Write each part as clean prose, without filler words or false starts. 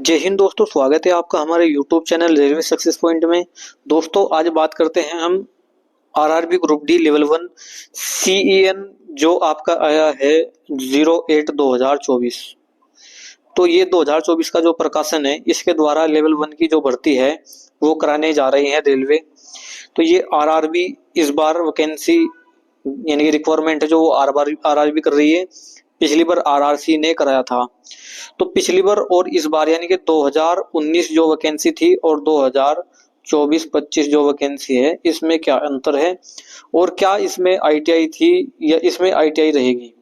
जय हिंद दोस्तों, स्वागत है आपका हमारे YouTube channel railway success point में। दोस्तों आज बात करते हैं हम RRB group D level 1 CEN जो आपका आया है 08/2024। तो ये 2024 का जो प्रकाशन है इसके द्वारा लेवल 1 की जो भर्ती है वो कराने जा रही है रेलवे। तो ये आरआरबी इस बार वैकेंसी यानी कि रिक्वायरमेंट है जो आरआरबी कर रही है। पिछली बार आरआरसी ने कराया था। तो पिछली बार और इस बार यानी कि 2019 जो वैकेंसी थी और 2024-25 जो वैकेंसी है इसमें क्या अंतर है और क्या इसमें आईटीआई थी या इसमें आईटीआई रहेगी,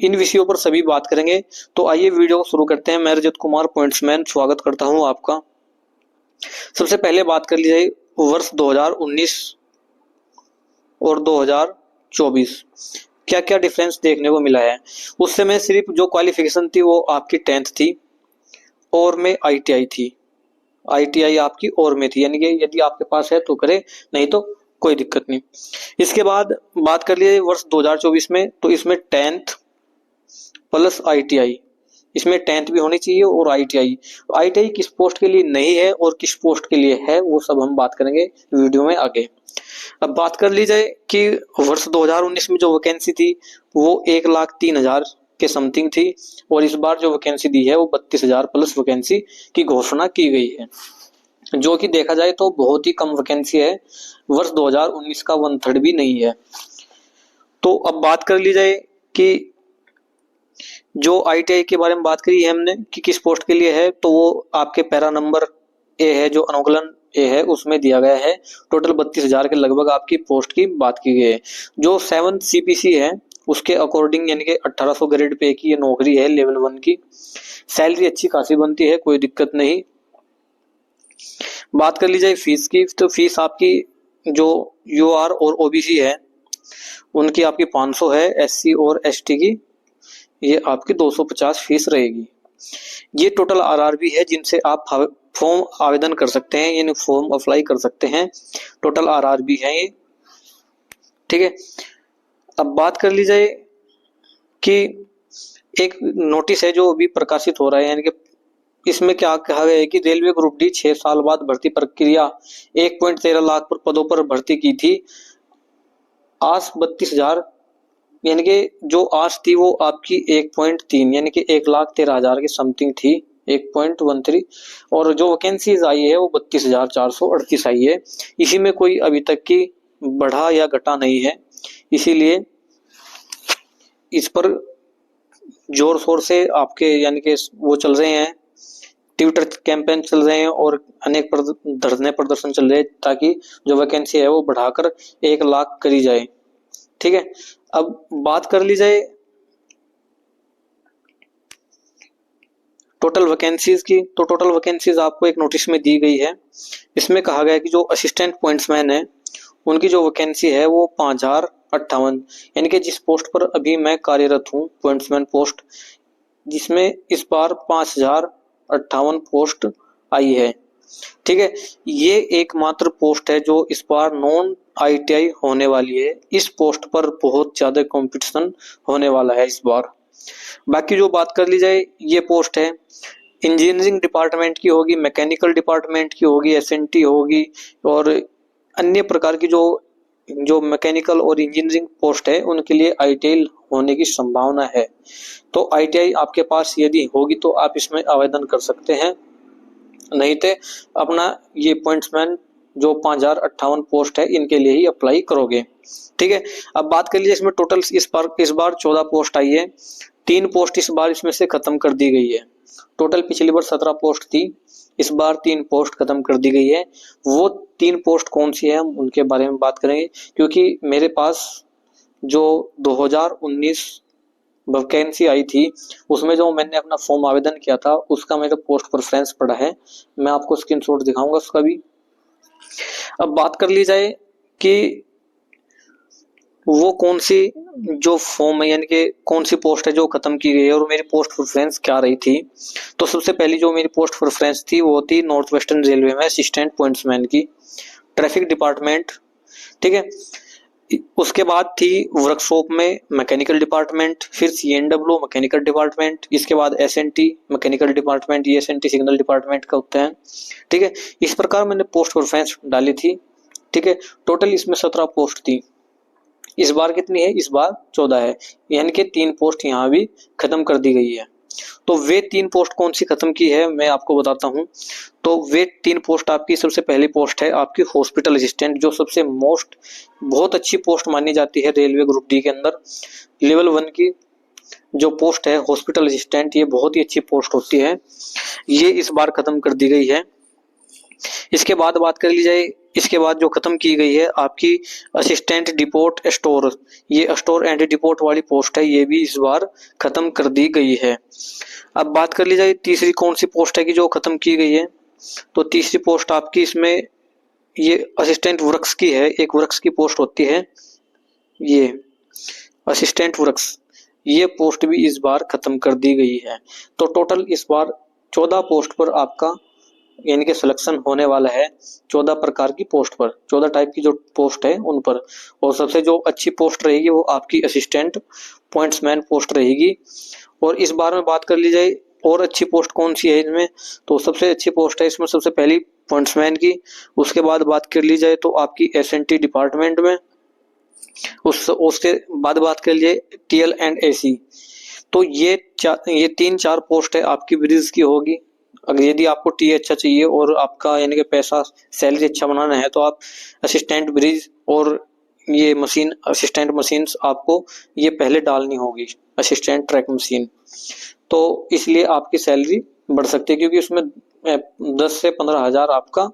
इन विषयों पर सभी बात करेंगे। तो आइए वीडियो को शुरू करते हैं। मैं रजत कुमार पॉइंट्समैन स्वागत करता हूं आपका। सबसे पहले बात कर ली जाए वर्ष 2019 और 2024 क्या क्या डिफरेंस देखने को मिला है। उस समय सिर्फ जो क्वालिफिकेशन थी वो आपकी 10th थी और में आईटीआई थी। आईटीआई आपकी और में थी, यानी कि यदि आपके पास है तो करे, नहीं तो कोई दिक्कत नहीं। इसके बाद बात कर लिए वर्ष 2024 में, तो इसमें 10th प्लस आईटीआई, इसमें 10th भी होनी चाहिए और आईटीआई। आईटीआई किस पोस्ट के लिए नहीं है और किस पोस्ट के लिए है वो सब हम बात करेंगे वीडियो में आगे। अब बात कर ली जाए कि वर्ष 2019 में जो वैकेंसी थी वो 1,03,000 के समथिंग थी और इस बार जो वैकेंसी दी है वो 32,000 प्लस वैकेंसी की घोषणा की गई है, जो कि देखा जाए तो बहुत ही कम वैकेंसी है। वर्ष 2019 का 1/3 भी नहीं है। तो अब बात कर ली जाए कि जो आईटीआई के बारे में बात करी है हमने कि किस पोस्ट के लिए है, तो वो आपके पैरा नंबर ए है, जो अनुकूलन ए है उसमें दिया गया है। टोटल 32,000 के लगभग आपकी पोस्ट की बात की गई है। जो 7 CPC है उसके अकॉर्डिंग यानी कि 1800 ग्रेड पे की ये नौकरी है लेवल 1 की। सैलरी अच्छी खासी बनती है, कोई दिक्कत नहीं। बात कर ली जाए फीस की, तो फीस आपकी जो UR और OBC है उनकी आपकी 500 है, SC और ST की ये आपकी 250 फीस रहेगी। ये टोटल आरआरबी है जिनसे आप फॉर्म आवेदन कर सकते हैं, यानी फॉर्म अप्लाई कर सकते हैं। टोटल आरआरबी है ये, ठीक है। अब बात कर ली जाए कि एक नोटिस है जो अभी प्रकाशित हो रहा है, यानी कि इसमें क्या कहा गया है कि रेलवे ग्रुप डी 6 साल बाद भर्ती प्रक्रिया 1.13 लाख पर पदों पर भर्ती की थी। आस 32,000 यानी कि जो आस थी वो आपकी 1.3 यानी कि 1,13,000 की समथिंग थी, 1.13, और जो वैकेंसीज आई है वो 32,438 आई है। इसी में कोई अभी तक की बढ़ा या घटा नहीं है, इसीलिए इस पर जोर शोर से आपके यानी कि वो चल रहे हैं, ट्विटर कैंपेन चल रहे हैं और अनेक धरने प्रदर्शन चल रहे हैं ताकि जो वैकेंसी है वो बढ़ाकर 1 लाख करी जाए, ठीक है। अब बात कर ली जाए टोटल वैकेंसीज की, तो टोटल वैकेंसीज आपको एक नोटिस में दी गई है। इसमें कहा गया है कि जो असिस्टेंट पॉइंट्समैन है उनकी जो वैकेंसी है वो 5,058, यानी कि जिस पोस्ट पर अभी मैं कार्यरत हूँ पॉइंट्समैन पोस्ट, जिसमें इस बार 5,058 पोस्ट आई है, ठीक है। ये एकमात्र पोस्ट है जो इस बार नॉन आईटीआई होने वाली है। इस पोस्ट पर बहुत ज्यादा कंपटीशन होने वाला है इस बार। बाकी जो बात कर ली जाए ये पोस्ट है इंजीनियरिंग डिपार्टमेंट की होगी, मैकेनिकल डिपार्टमेंट की होगी, SNT होगी और अन्य प्रकार की जो मैकेनिकल और इंजीनियरिंग पोस्ट है उनके लिए आईटीआई होने की संभावना है। तो आईटीआई आपके पास यदि होगी तो आप इसमें आवेदन कर सकते हैं, नहीं तो अपना ये पॉइंट्समैन जो 5,058 पोस्ट है इनके लिए ही अप्लाई करोगे, ठीक है। अब बात कर लीजिए इसमें टोटल इस बार 14 पोस्ट आई है। 3 पोस्ट इस बार इसमें से खत्म कर दी गई है। टोटल पिछली बार 17 पोस्ट थी, इस बार 3 पोस्ट खत्म कर दी गई है। वो 3 पोस्ट कौन सी है हम उनके बारे में बात करेंगे, क्योंकि मेरे पास जो 2019 वैकेंसी आई थी उसमें जो मैंने अपना फॉर्म आवेदन किया था उसका मेरा पोस्ट प्रेफरेंस पड़ा है, मैं आपको स्क्रीनशॉट दिखाऊंगा उसका भी। अब बात कर ली जाए कि वो कौन सी जो फॉर्म है यानी कि कौन सी पोस्ट है जो खत्म की गई है और मेरी पोस्ट प्रेफरेंस क्या रही थी। तो सबसे पहली जो मेरी पोस्ट प्रेफरेंस थी वो थी नॉर्थ वेस्टर्न रेलवे में असिस्टेंट पॉइंट्समैन की, ट्रैफिक डिपार्टमेंट, ठीक है। उसके बाद थी वर्कशॉप में मैकेनिकल डिपार्टमेंट, फिर CNW मैकेनिकल डिपार्टमेंट, इसके बाद SNT मैकेनिकल डिपार्टमेंट, ये SNT सिग्नल डिपार्टमेंट का होता है। ठीक है, इस प्रकार मैंने पोस्ट प्रेफरेंस डाली थी। ठीक है, टोटल इसमें 17 पोस्ट थी। इस बार कितनी है? इस बार 14 है, यानी कि 3 पोस्ट यहाँ भी खत्म कर दी गई है। तो वे 3 पोस्ट कौन सी खत्म की है मैं आपको बताता हूँ। तो वे 3 पोस्ट आपकी, सबसे पहली पोस्ट है आपकी हॉस्पिटल असिस्टेंट, जो सबसे बहुत अच्छी पोस्ट मानी जाती है रेलवे ग्रुप डी के अंदर। लेवल 1 की जो पोस्ट है हॉस्पिटल असिस्टेंट, ये बहुत ही अच्छी पोस्ट होती है, ये इस बार खत्म कर दी गई है। इसके बाद बात कर ली जाए, इसके बाद जो खत्म की गई है आपकी असिस्टेंट डिपोट स्टोर, ये स्टोर एंड डिपोट वाली पोस्ट है, ये भी इस बार खत्म कर दी गई है। अब बात कर ली जाए तीसरी कौन सी पोस्ट है कि जो खत्म की गई है। तो तीसरी पोस्ट आपकी इसमें ये असिस्टेंट वर्क्स की है, एक वर्क्स की पोस्ट होती है, ये असिस्टेंट वर्क्स, ये पोस्ट भी इस बार खत्म कर दी गई है। तो टोटल इस बार 14 पोस्ट पर आपका यानी कि सिलेक्शन होने वाला है, 14 प्रकार की पोस्ट पर, 14 टाइप की जो पोस्ट है उन पर। और सबसे जो अच्छी पोस्ट रहेगी वो आपकी असिस्टेंट पॉइंट्समैन पोस्ट रहेगी। और इस बार में बात कर ली जाए और अच्छी पोस्ट कौन सी है इसमें, तो सबसे अच्छी पोस्ट है इसमें सबसे पहली पॉइंट्समैन की। उसके बाद बात कर ली जाए तो आपकी SNT डिपार्टमेंट में, उसके बाद बात कर लीजिए TL एंड AC। तो ये 3-4 पोस्ट है आपकी ब्रिज की होगी। अगर यदि आपको टी अच्छा चाहिए और आपका यानी कि पैसा सैलरी अच्छा बनाना है तो आप असिस्टेंट ब्रिज और ये मशीन असिस्टेंट मशीन्स आपको ये पहले डालनी होगी, असिस्टेंट ट्रैक मशीन। तो इसलिए आपकी सैलरी बढ़ सकती है, क्योंकि उसमें 10 से 15 हजार आपका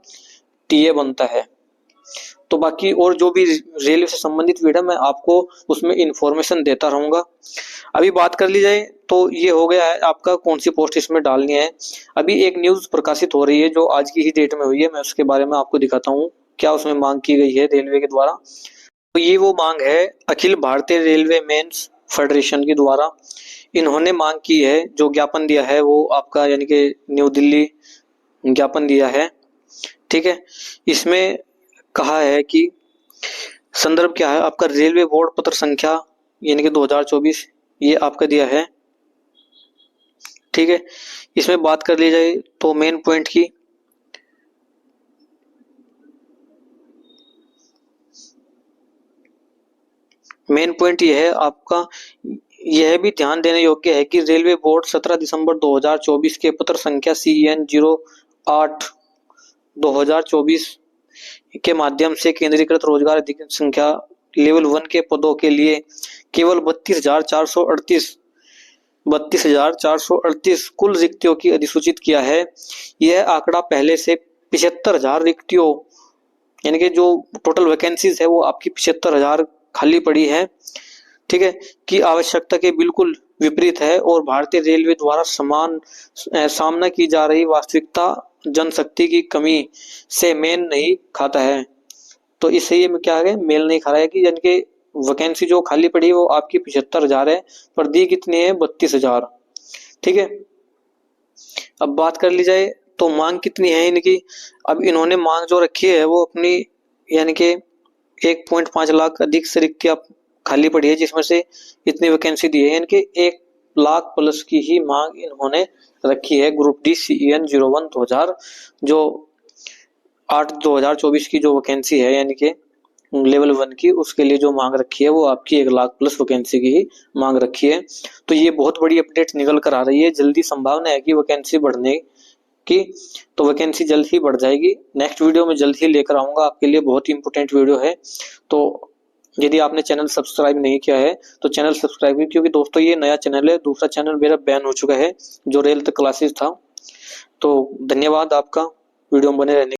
TA बनता है। तो बाकी और जो भी रेलवे से संबंधित वीडियो मैं आपको उसमें इंफॉर्मेशन देता रहूंगा। अभी बात कर ली जाए तो ये हो गया है आपका कौन सी पोस्ट इसमें डालनी है। अभी एक न्यूज प्रकाशित हो रही है जो आज की ही डेट में हुई है, मैं उसके बारे में आपको दिखाता हूँ क्या उसमें मांग की गई है रेलवे के द्वारा। तो ये वो मांग है Akhil Bharatiya railway mains federation के द्वारा, इन्होंने मांग की है, जो ज्ञापन दिया है वो आपका यानी कि न्यू दिल्ली ज्ञापन दिया है। ठीक है, इसमें कहा है कि संदर्भ क्या है आपका, रेलवे बोर्ड पत्र संख्या यानी कि 2024 ये आपका दिया है। ठीक है, इसमें बात कर ली जाए तो मेन पॉइंट की, मेन पॉइंट यह है आपका, यह भी ध्यान देने योग्य है कि रेलवे बोर्ड 17 दिसंबर 2024 के पत्र संख्या CEN 08/2024 के माध्यम से केंद्रीकृत रोजगार अधिकारी संख्या लेवल 1 के पदों के लिए केवल 32,438 कुल रिक्तियों की अधिसूचित किया है। यह आंकड़ा पहले से 75,000 रिक्तियों यानी कि जो टोटल वैकेंसीज है वो आपकी 75,000 खाली पड़ी है। ठीक है, की आवश्यकता के बिल्कुल विपरीत है और भारतीय रेलवे द्वारा सामना की जा रही वास्तविकता जनशक्ति की कमी से मेल नहीं खाता है। तो इससे ये क्या है, मेल नहीं खा रहा है कि यानी कि वैकेंसी जो खाली पड़ी है वो आपकी 75,000 है, पर दी कितनी है 32,000। ठीक है, अब बात कर ली जाए तो मांग कितनी है इनकी। अब इन्होंने मांग जो रखी है वो अपनी यानी कि 1.5 लाख अधिक से रिक्तियां खाली पड़ी है, जिसमें से इतनी वैकेंसी दी है, यानी कि 1 लाख प्लस की ही मांग इन्होंने रखी है। ग्रुप डी CEN 01/2000 जो 8/2024 की जो वैकेंसी है यानी कि लेवल 1 की, उसके लिए जो मांग रखी है वो आपकी 1 लाख प्लस वैकेंसी की ही मांग रखी है। तो ये बहुत बड़ी अपडेट निकल कर आ रही है, जल्दी संभावना है कि वैकेंसी बढ़ने की, तो वैकेंसी जल्द ही बढ़ जाएगी। नेक्स्ट वीडियो में जल्द ही लेकर आऊंगा आपके लिए, बहुत ही इंपोर्टेंट वीडियो है। तो यदि आपने चैनल सब्सक्राइब नहीं किया है तो चैनल सब्सक्राइब कीजिए, क्योंकि दोस्तों ये नया चैनल है, दूसरा चैनल मेरा बैन हो चुका है जो रेल तक क्लासेस था। तो धन्यवाद आपका वीडियो में बने रहने।